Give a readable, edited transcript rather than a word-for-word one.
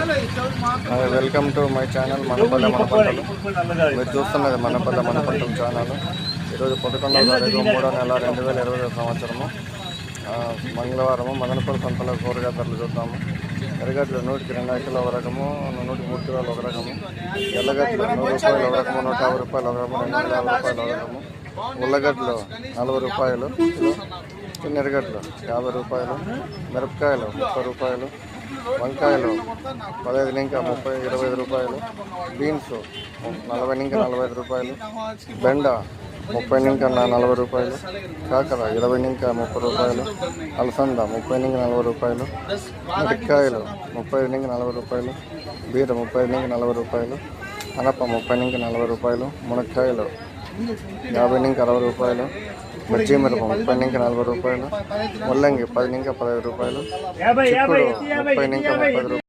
Welcome to my channel మనపల్లె మన పంటలు. మీరు చూస్తున్నది మనపల్లె మన పంటల ఛానల్. ఈరోజు 11వ తారీఖు 3వ నెల 2020 సంవత్సరము మంగళవారము మదనపల్లి సంతలో కూరగాయ ధరలు చూద్దాము. ఎర్రగడ్డలు 100కి 2 కిలో ఒక రకము, 100కి 3 కిలోలు ఒక రకము. ఎర్రగడ్డలు 100 రూపాయలు ఒక రకము, 150 రూపాయలు ఒక రకము, 250 రూపాయలు ఒక రకము. ఉల్లగడ్డలు 40 రూపాయలు కిలో, చిన్న ఎర్రగడ్డలు 50 రూపాయలు, మిరపకాయలు 30 రూపాయలు, వంకాయలు 15 ఇంకా 30 25 రూపాయలు, బీన్స్ 40 ఇంకా 45 రూపాయలు, బెండ 30 ఇంకా 40 రూపాయలు, కాకర 20 ఇంకా 30 రూపాయలు, అలసంద 30 ఇంకా 40 రూపాయలు, మిరపకాయలు 30 ఇంకా 40 రూపాయలు, బీర 30 ఇంకా 40 రూపాయలు, అనప 30 ఇంకా 40 రూపాయలు, మునక్కాయలు 50 ఇంకా 60 రూపాయలు, మిర్చి మిరప 30 ఇంకా 40 రూపాయలు, ముల్లంగి 10 ఇంకా 15 రూపాయలు, చిక్కుడు 30 ఇంకా 30 రూపాయలు.